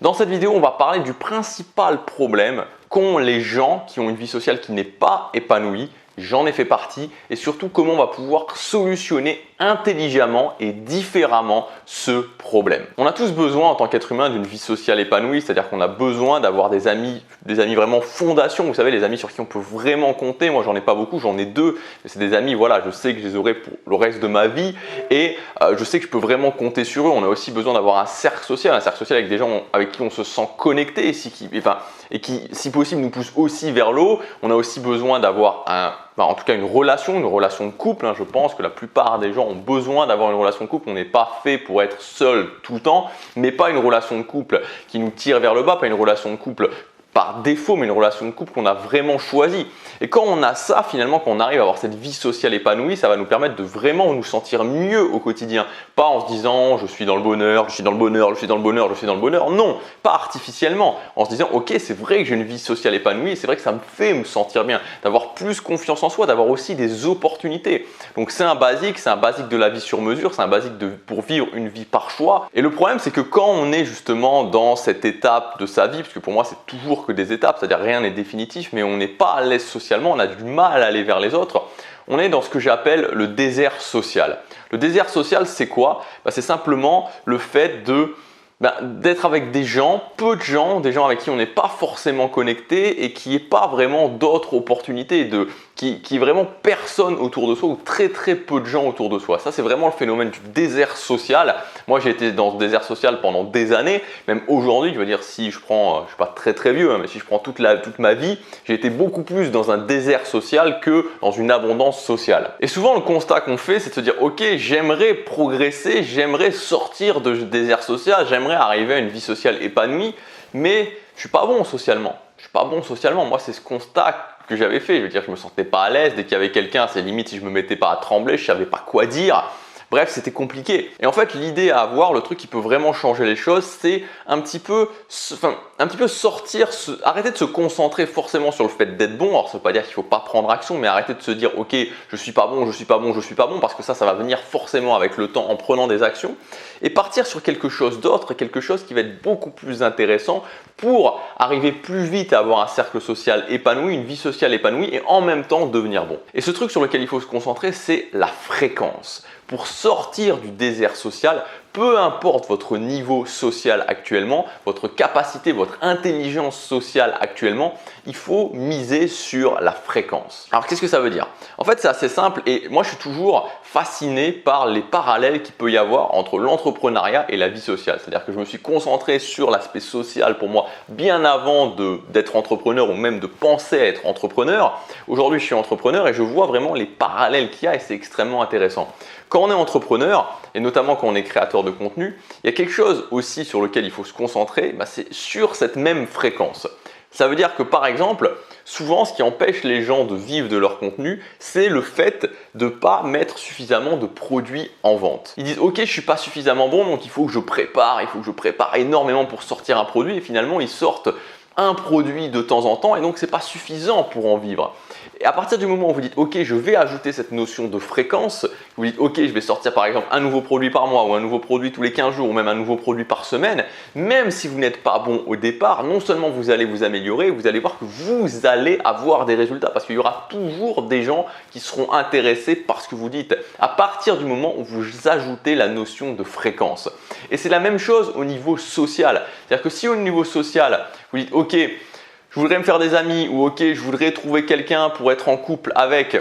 Dans cette vidéo, on va parler du principal problème qu'ont les gens qui ont une vie sociale qui n'est pas épanouie. J'en ai fait partie et surtout comment on va pouvoir solutionner intelligemment et différemment ce problème. On a tous besoin en tant qu'être humain d'une vie sociale épanouie, c'est-à-dire qu'on a besoin d'avoir des amis vraiment fondation. Vous savez, les amis sur qui on peut vraiment compter. Moi, j'en ai pas beaucoup, j'en ai deux, mais c'est des amis, voilà, je sais que je les aurai pour le reste de ma vie et je sais que je peux vraiment compter sur eux. On a aussi besoin d'avoir un cercle social avec des gens avec qui on se sent connecté et qui, si possible, nous poussent aussi vers le haut. On a aussi besoin d'avoir en tout cas une relation de couple. Je pense que la plupart des gens ont besoin d'avoir une relation de couple. On n'est pas fait pour être seul tout le temps, mais pas une relation de couple qui nous tire vers le bas, pas une relation de couple par défaut, mais une relation de couple qu'on a vraiment choisie. Et quand on a ça, finalement, quand on arrive à avoir cette vie sociale épanouie, ça va nous permettre de vraiment nous sentir mieux au quotidien. Pas en se disant je suis dans le bonheur, je suis dans le bonheur, je suis dans le bonheur, je suis dans le bonheur. Non, pas artificiellement. En se disant ok, c'est vrai que j'ai une vie sociale épanouie et c'est vrai que ça me fait me sentir bien, d'avoir plus confiance en soi, d'avoir aussi des opportunités. Donc c'est un basique de la vie sur mesure, c'est un basique pour vivre une vie par choix. Et le problème, c'est que quand on est justement dans cette étape de sa vie, parce que pour moi c'est toujours que des étapes, c'est-à-dire rien n'est définitif, mais on n'est pas à l'aise socialement, on a du mal à aller vers les autres. On est dans ce que j'appelle le désert social. Le désert social, c'est quoi? C'est simplement le fait d'être avec des gens, peu de gens, des gens avec qui on n'est pas forcément connecté et qui n'ait pas vraiment d'autres opportunités, qui est vraiment personne autour de soi ou très très peu de gens autour de soi. Ça, c'est vraiment le phénomène du désert social. Moi, j'ai été dans ce désert social pendant des années, même aujourd'hui, je veux dire, si je prends, je ne suis pas très très vieux, mais si je prends toute ma vie, j'ai été beaucoup plus dans un désert social que dans une abondance sociale. Et souvent, le constat qu'on fait, c'est de se dire, ok, j'aimerais progresser, j'aimerais sortir de ce désert social, j'aimerais arriver à une vie sociale épanouie, mais je suis pas bon socialement. Je suis pas bon socialement. Moi, c'est ce constat que j'avais fait. Je veux dire, je me sentais pas à l'aise. Dès qu'il y avait quelqu'un, c'est limite si je me mettais pas à trembler, je savais pas quoi dire. Bref, c'était compliqué. Et en fait, l'idée à avoir, le truc qui peut vraiment changer les choses, c'est un petit peu sortir, arrêter de se concentrer forcément sur le fait d'être bon. Alors, ça ne veut pas dire qu'il ne faut pas prendre action, mais arrêter de se dire, ok, je suis pas bon, je suis pas bon, je suis pas bon, parce que ça va venir forcément avec le temps en prenant des actions. Et partir sur quelque chose d'autre, quelque chose qui va être beaucoup plus intéressant pour arriver plus vite à avoir un cercle social épanoui, une vie sociale épanouie et en même temps devenir bon. Et ce truc sur lequel il faut se concentrer, c'est la fréquence. Pour sortir du désert social, peu importe votre niveau social actuellement, votre capacité, votre intelligence sociale actuellement, il faut miser sur la fréquence. Alors qu'est-ce que ça veut dire? En fait, c'est assez simple et moi je suis toujours fasciné par les parallèles qu'il peut y avoir entre l'entrepreneuriat et la vie sociale. C'est-à-dire que je me suis concentré sur l'aspect social pour moi bien avant d'être entrepreneur ou même de penser à être entrepreneur. Aujourd'hui, je suis entrepreneur et je vois vraiment les parallèles qu'il y a et c'est extrêmement intéressant. Quand on est entrepreneur, et notamment quand on est créateur de contenu, il y a quelque chose aussi sur lequel il faut se concentrer, c'est sur cette même fréquence. Ça veut dire que par exemple, souvent ce qui empêche les gens de vivre de leur contenu, c'est le fait de ne pas mettre suffisamment de produits en vente. Ils disent ok, je ne suis pas suffisamment bon, donc il faut que je prépare énormément pour sortir un produit et finalement ils sortent un produit de temps en temps et donc c'est pas suffisant pour en vivre. Et à partir du moment où vous dites ok, je vais ajouter cette notion de fréquence, vous dites ok, je vais sortir par exemple un nouveau produit par mois ou un nouveau produit tous les 15 jours ou même un nouveau produit par semaine, même si vous n'êtes pas bon au départ, non seulement vous allez vous améliorer, vous allez voir que vous allez avoir des résultats parce qu'il y aura toujours des gens qui seront intéressés par ce que vous dites à partir du moment où vous ajoutez la notion de fréquence. Et c'est la même chose au niveau social. C'est-à-dire que si au niveau social, vous dites ok, je voudrais me faire des amis ou ok, je voudrais trouver quelqu'un pour être en couple avec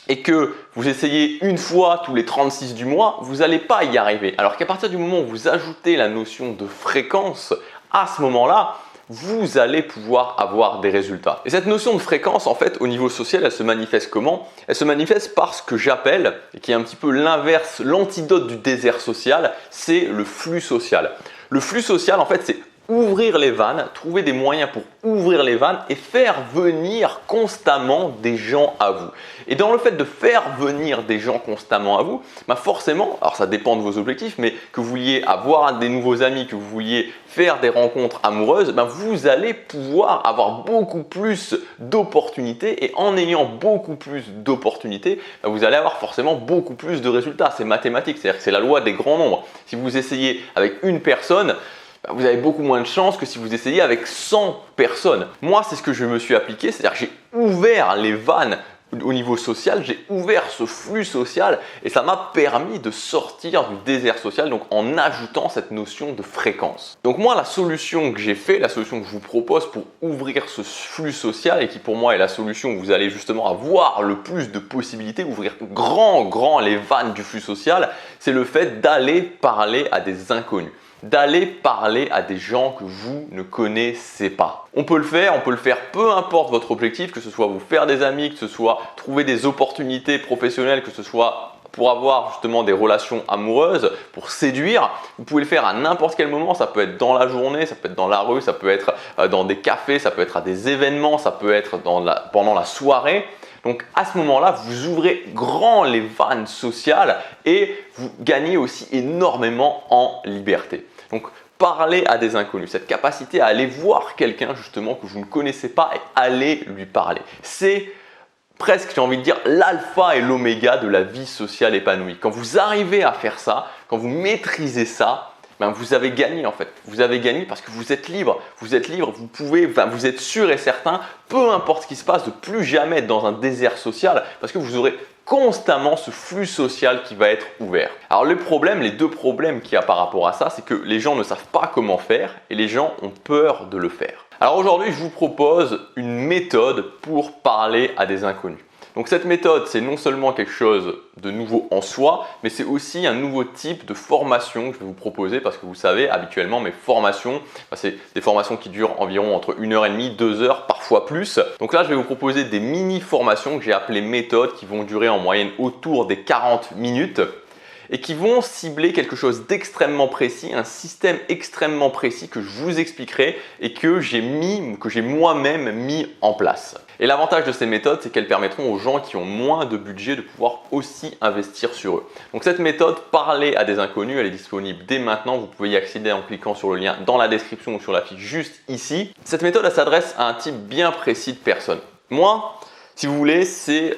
et que vous essayez une fois tous les 36 du mois, vous n'allez pas y arriver. Alors qu'à partir du moment où vous ajoutez la notion de fréquence, à ce moment-là, vous allez pouvoir avoir des résultats. Et cette notion de fréquence, en fait, au niveau social, elle se manifeste comment? Elle se manifeste par ce que j'appelle, et qui est un petit peu l'inverse, l'antidote du désert social, c'est le flux social. Le flux social, en fait, c'est ouvrir les vannes, trouver des moyens pour ouvrir les vannes et faire venir constamment des gens à vous. Et dans le fait de faire venir des gens constamment à vous, forcément, alors ça dépend de vos objectifs, mais que vous vouliez avoir des nouveaux amis, que vous vouliez faire des rencontres amoureuses, vous allez pouvoir avoir beaucoup plus d'opportunités et en ayant beaucoup plus d'opportunités, vous allez avoir forcément beaucoup plus de résultats. C'est mathématique, c'est-à-dire que c'est la loi des grands nombres. Si vous essayez avec une personne, vous avez beaucoup moins de chances que si vous essayez avec 100 personnes. Moi, c'est ce que je me suis appliqué, c'est-à-dire que j'ai ouvert les vannes au niveau social, j'ai ouvert ce flux social et ça m'a permis de sortir du désert social, donc en ajoutant cette notion de fréquence. Donc moi, la solution que j'ai fait, la solution que je vous propose pour ouvrir ce flux social et qui pour moi est la solution où vous allez justement avoir le plus de possibilités, ouvrir grand les vannes du flux social, c'est le fait d'aller parler à des inconnus. D'aller parler à des gens que vous ne connaissez pas. On peut le faire peu importe votre objectif, que ce soit vous faire des amis, que ce soit trouver des opportunités professionnelles, que ce soit pour avoir justement des relations amoureuses, pour séduire. Vous pouvez le faire à n'importe quel moment, ça peut être dans la journée, ça peut être dans la rue, ça peut être dans des cafés, ça peut être à des événements, ça peut être pendant la soirée. Donc à ce moment-là, vous ouvrez grand les vannes sociales et vous gagnez aussi énormément en liberté. Donc parler à des inconnus, cette capacité à aller voir quelqu'un justement que vous ne connaissez pas et aller lui parler. C'est presque, j'ai envie de dire, l'alpha et l'oméga de la vie sociale épanouie. Quand vous arrivez à faire ça, quand vous maîtrisez ça, vous avez gagné en fait. Vous avez gagné parce que vous êtes libre. Vous êtes libre, vous êtes sûr et certain, peu importe ce qui se passe, de plus jamais être dans un désert social parce que vous aurez constamment ce flux social qui va être ouvert. Alors les deux problèmes qu'il y a par rapport à ça, c'est que les gens ne savent pas comment faire et les gens ont peur de le faire. Alors aujourd'hui, je vous propose une méthode pour parler à des inconnus. Donc cette méthode, c'est non seulement quelque chose de nouveau en soi, mais c'est aussi un nouveau type de formation que je vais vous proposer parce que vous savez, habituellement, mes formations, c'est des formations qui durent environ entre 1h30, 2 heures, parfois plus. Donc là, je vais vous proposer des mini-formations que j'ai appelées méthodes qui vont durer en moyenne autour des 40 minutes et qui vont cibler quelque chose d'extrêmement précis, un système extrêmement précis que je vous expliquerai et que j'ai moi-même mis en place. Et l'avantage de ces méthodes, c'est qu'elles permettront aux gens qui ont moins de budget de pouvoir aussi investir sur eux. Donc cette méthode, parler à des inconnus, elle est disponible dès maintenant. Vous pouvez y accéder en cliquant sur le lien dans la description ou sur la fiche juste ici. Cette méthode, elle s'adresse à un type bien précis de personnes. Moi, si vous voulez, c'est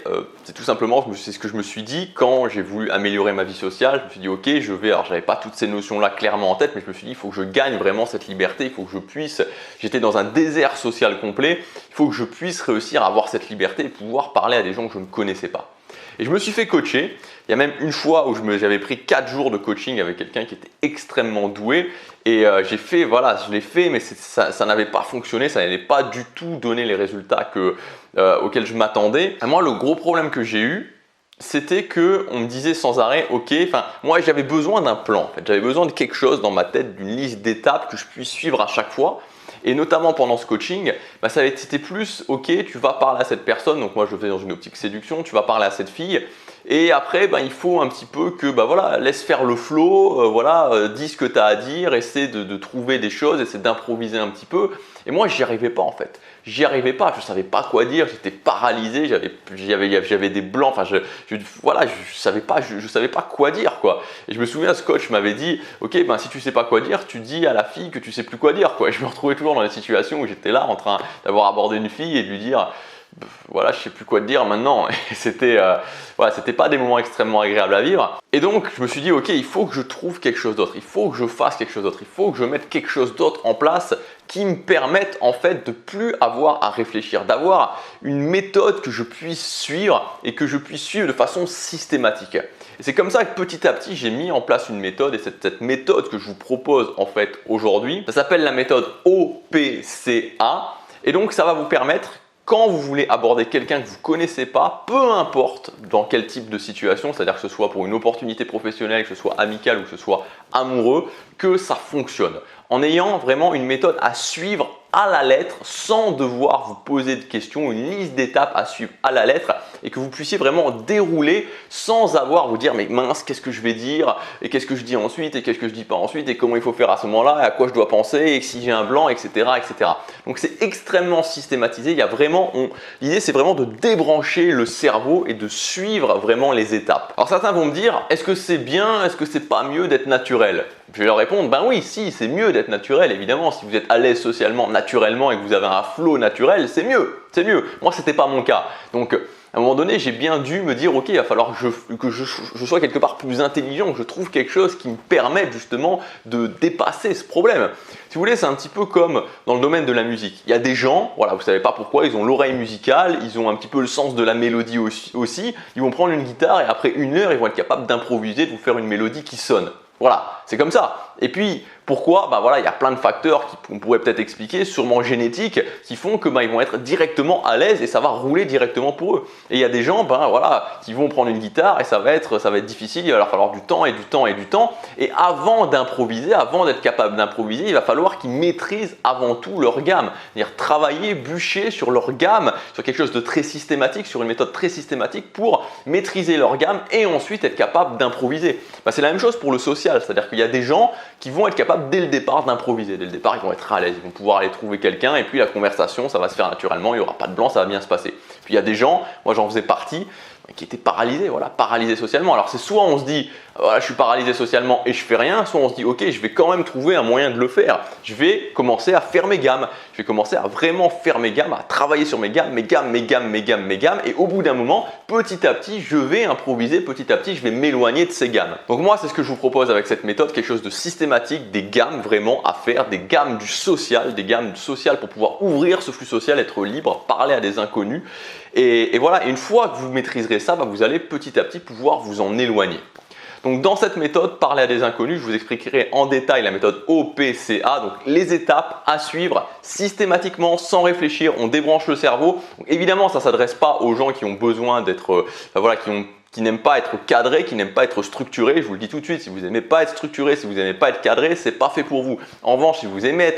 tout simplement, c'est ce que je me suis dit quand j'ai voulu améliorer ma vie sociale. Je me suis dit, ok, alors j'avais pas toutes ces notions-là clairement en tête, mais je me suis dit, il faut que je gagne vraiment cette liberté, il faut que je puisse, j'étais dans un désert social complet, il faut que je puisse réussir à avoir cette liberté et pouvoir parler à des gens que je ne connaissais pas. Et je me suis fait coacher. Il y a même une fois où j'avais pris 4 jours de coaching avec quelqu'un qui était extrêmement doué. Et je l'ai fait, mais ça n'avait pas fonctionné, ça n'avait pas du tout donné les résultats auxquels je m'attendais. Et moi, le gros problème que j'ai eu, c'était qu'on me disait sans arrêt, ok, moi j'avais besoin d'un plan, en fait. J'avais besoin de quelque chose dans ma tête, d'une liste d'étapes que je puisse suivre à chaque fois. Et notamment pendant ce coaching, c'était plus, ok, tu vas parler à cette personne, donc moi je le faisais dans une optique séduction, tu vas parler à cette fille, et après il faut un petit peu que laisse faire le flow, dis ce que tu as à dire, essaie de trouver des choses, essaie d'improviser un petit peu. Et moi j'y arrivais pas en fait, j'y arrivais pas, je savais pas quoi dire, j'étais paralysé, j'avais des blancs, je savais pas quoi dire quoi. Et je me souviens, ce coach m'avait dit, ok, si tu sais pas quoi dire, tu dis à la fille que tu sais plus quoi dire quoi. Et je me retrouvais toujours dans des situations où j'étais là en train d'avoir abordé une fille et de lui dire, je sais plus quoi te dire maintenant. Et c'était pas des moments extrêmement agréables à vivre. Et donc je me suis dit, ok, il faut que je trouve quelque chose d'autre, il faut que je fasse quelque chose d'autre, il faut que je mette quelque chose d'autre en place qui me permette en fait de plus avoir à réfléchir, d'avoir une méthode que je puisse suivre et que je puisse suivre de façon systématique. Et c'est comme ça que petit à petit j'ai mis en place une méthode, et cette méthode que je vous propose en fait aujourd'hui, ça s'appelle la méthode OPCA. Et donc ça va vous permettre, quand vous voulez aborder quelqu'un que vous ne connaissez pas, peu importe dans quel type de situation, c'est-à-dire que ce soit pour une opportunité professionnelle, que ce soit amicale ou que ce soit amoureux, que ça fonctionne. En ayant vraiment une méthode à suivre à la lettre sans devoir vous poser de questions, une liste d'étapes à suivre à la lettre et que vous puissiez vraiment dérouler sans avoir à vous dire mais mince, qu'est-ce que je vais dire et qu'est-ce que je dis ensuite et qu'est-ce que je dis pas ensuite et comment il faut faire à ce moment-là et à quoi je dois penser et si j'ai un blanc, etc. etc. Donc c'est extrêmement systématisé. L'idée c'est vraiment de débrancher le cerveau et de suivre vraiment les étapes. Alors certains vont me dire, est-ce que c'est bien, est-ce que c'est pas mieux d'être naturel? Je vais leur répondre, ben oui, si, c'est mieux d'être naturel, évidemment. Si vous êtes à l'aise socialement, naturellement et que vous avez un flow naturel, c'est mieux, c'est mieux. Moi, c'était pas mon cas. Donc, À un moment donné, j'ai bien dû me dire, ok, il va falloir que je sois quelque part plus intelligent, que je trouve quelque chose qui me permette justement de dépasser ce problème. Si vous voulez, c'est un petit peu comme dans le domaine de la musique. Il y a des gens, voilà, vous ne savez pas pourquoi, ils ont l'oreille musicale, ils ont un petit peu le sens de la mélodie aussi. Ils vont prendre une guitare et après 1 heure, ils vont être capables d'improviser, de vous faire une mélodie qui sonne. Voilà, c'est comme ça. Et puis, pourquoi? Bah voilà, il y a plein de facteurs qu'on pourrait peut-être expliquer, sûrement génétiques, qui font que ils vont être directement à l'aise et ça va rouler directement pour eux. Et il y a des gens, voilà, qui vont prendre une guitare et ça va être difficile, il va leur falloir du temps et du temps et du temps. Et avant d'improviser, avant d'être capable d'improviser, il va falloir qu'ils maîtrisent avant tout leur gamme. C'est-à-dire travailler, bûcher sur leur gamme, sur quelque chose de très systématique, sur une méthode très systématique pour maîtriser leur gamme et ensuite être capable d'improviser. C'est la même chose pour le social, c'est-à-dire qu'il y a des gens qui vont être capables dès le départ d'improviser. Dès le départ, ils vont être à l'aise, ils vont pouvoir aller trouver quelqu'un et puis la conversation, ça va se faire naturellement, il n'y aura pas de blanc, ça va bien se passer. Puis il y a des gens, moi j'en faisais partie, qui étaient paralysés, voilà, paralysés socialement. Alors c'est soit on se dit, voilà, je suis paralysé socialement et je fais rien, soit on se dit, ok, je vais quand même trouver un moyen de le faire. Je vais commencer à faire mes gammes, je vais commencer à vraiment faire mes gammes, à travailler sur mes gammes, et au bout d'un moment, petit à petit, je vais improviser, petit à petit, je vais m'éloigner de ces gammes. Donc moi, c'est ce que je vous propose avec cette méthode, quelque chose de systématique, des gammes vraiment à faire, des gammes du social, pour pouvoir ouvrir ce flux social, être libre, parler à des inconnus. Et voilà, une fois que vous maîtriserez ça, vous allez petit à petit pouvoir vous en éloigner. Donc dans cette méthode, parler à des inconnus, je vous expliquerai en détail la méthode OPCA, donc les étapes à suivre systématiquement, sans réfléchir, on débranche le cerveau. Donc, évidemment, ça ne s'adresse pas aux gens qui ont besoin d'être, qui n'aiment pas être cadrés, qui n'aiment pas être structurés. Je vous le dis tout de suite, si vous n'aimez pas être structuré, si vous n'aimez pas être cadré, c'est pas fait pour vous. En revanche, si vous aimez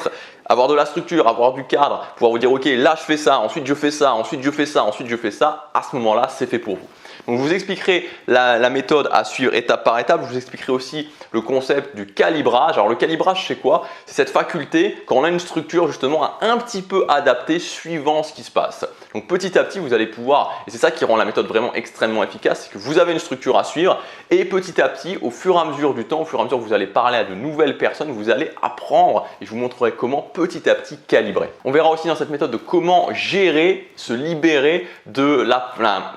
avoir de la structure, avoir du cadre, pouvoir vous dire ok, là je fais ça, ensuite je fais ça, ensuite je fais ça, ensuite je fais ça, à ce moment-là, c'est fait pour vous. Donc je vous expliquerai la méthode à suivre étape par étape. Je vous expliquerai aussi le concept du calibrage. Alors le calibrage, c'est quoi? C'est cette faculté, quand on a une structure justement, à un petit peu adapter suivant ce qui se passe. Donc petit à petit, vous allez pouvoir, et c'est ça qui rend la méthode vraiment extrêmement efficace, c'est que vous avez une structure à suivre et petit à petit, au fur et à mesure du temps, au fur et à mesure que vous allez parler à de nouvelles personnes, vous allez apprendre et je vous montrerai comment petit à petit calibrer. On verra aussi dans cette méthode de comment gérer, se libérer de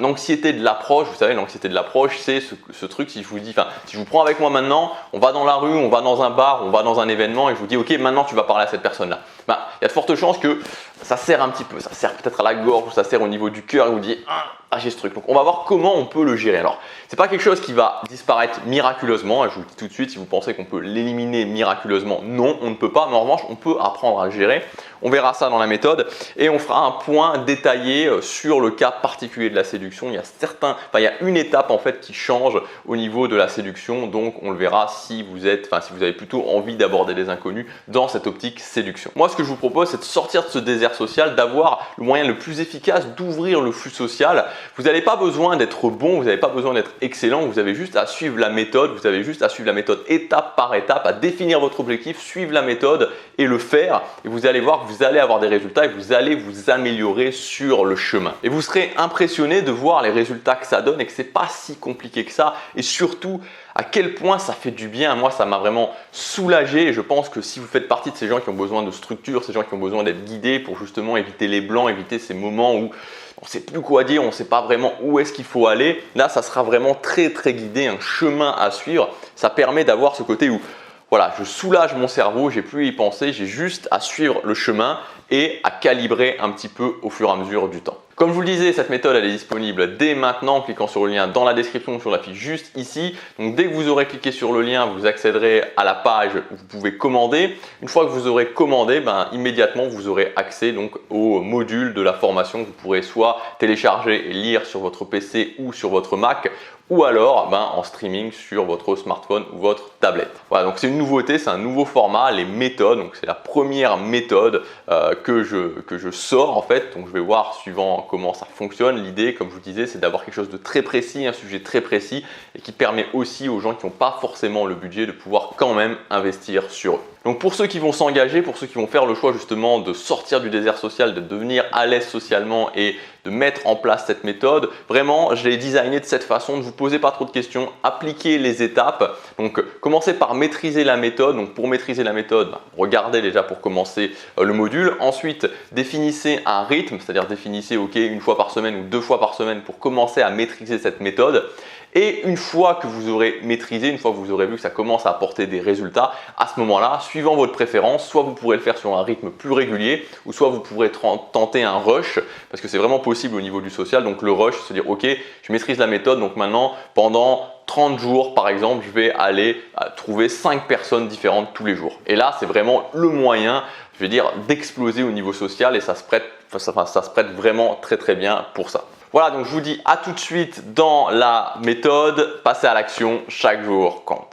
l'anxiété de l'approche. Vous savez, l'anxiété de l'approche, c'est ce truc, si je vous dis, si je vous prends avec moi maintenant, on va dans la rue, on va dans un bar, on va dans un événement et je vous dis, ok, maintenant tu vas parler à cette personne-là. Il y a de fortes chances que ça serre un petit peu, ça serre peut-être à la gorge ou ça serre au niveau du cœur et vous dites, ah j'ai ce truc. Donc on va voir comment on peut le gérer. Alors, c'est pas quelque chose qui va disparaître miraculeusement, je vous le dis tout de suite, si vous pensez qu'on peut l'éliminer miraculeusement, non, on ne peut pas, mais en revanche, on peut apprendre à le gérer. On verra ça dans la méthode et on fera un point détaillé sur le cas particulier de la séduction. Il y a une étape en fait qui change au niveau de la séduction, donc on le verra si vous avez plutôt envie d'aborder des inconnus dans cette optique séduction. Moi, ce que je vous propose, c'est de sortir de ce désert social, d'avoir le moyen le plus efficace d'ouvrir le flux social. Vous n'avez pas besoin d'être bon, vous n'avez pas besoin d'être excellent, vous avez juste à suivre la méthode, étape par étape, à définir votre objectif, suivre la méthode et le faire. Et vous allez voir que vous allez avoir des résultats et vous allez vous améliorer sur le chemin. Et vous serez impressionné de voir les résultats que ça donne et que c'est pas si compliqué que ça. Et surtout, à quel point ça fait du bien. Moi, ça m'a vraiment soulagé et je pense que si vous faites partie de ces gens qui ont besoin de structure, ces gens qui ont besoin d'être guidés pour justement éviter les blancs, éviter ces moments où on ne sait plus quoi dire, on ne sait pas vraiment où est-ce qu'il faut aller, là, ça sera vraiment très très guidé, un chemin à suivre. Ça permet d'avoir ce côté où voilà, je soulage mon cerveau, j'ai plus à y penser, j'ai juste à suivre le chemin et à calibrer un petit peu au fur et à mesure du temps. Comme je vous le disais, cette méthode elle est disponible dès maintenant en cliquant sur le lien dans la description, sur la fiche juste ici. Donc dès que vous aurez cliqué sur le lien, vous accéderez à la page où vous pouvez commander. Une fois que vous aurez commandé, immédiatement vous aurez accès donc au module de la formation que vous pourrez soit télécharger et lire sur votre PC ou sur votre Mac, ou alors en streaming sur votre smartphone ou votre tablette. Voilà, donc c'est une nouveauté, c'est un nouveau format, les méthodes. Donc c'est la première méthode que je sors en fait. Donc je vais voir suivant comment ça fonctionne. L'idée, comme je vous disais, c'est d'avoir quelque chose de très précis, un sujet très précis et qui permet aussi aux gens qui n'ont pas forcément le budget de pouvoir quand même investir sur eux. Donc pour ceux qui vont s'engager, pour ceux qui vont faire le choix justement de sortir du désert social, de devenir à l'aise socialement et de mettre en place cette méthode, vraiment je l'ai designé de cette façon, de vous posez pas trop de questions, appliquez les étapes. Donc commencez par maîtriser la méthode. Donc pour maîtriser la méthode, regardez déjà pour commencer le module. Ensuite, définissez un rythme, c'est-à-dire définissez une fois par semaine ou 2 fois par semaine pour commencer à maîtriser cette méthode. Et une fois que vous aurez maîtrisé, une fois que vous aurez vu que ça commence à apporter des résultats, à ce moment-là, suivant votre préférence, soit vous pourrez le faire sur un rythme plus régulier ou soit vous pourrez tenter un rush parce que c'est vraiment possible au niveau du social. Donc le rush, c'est se dire ok, je maîtrise la méthode, donc maintenant pendant 30 jours par exemple, je vais aller trouver 5 personnes différentes tous les jours. Et là, c'est vraiment le moyen, je vais dire, d'exploser au niveau social et ça se prête vraiment très bien pour ça. Voilà, donc je vous dis à tout de suite dans la méthode. Passez à l'action, chaque jour compte.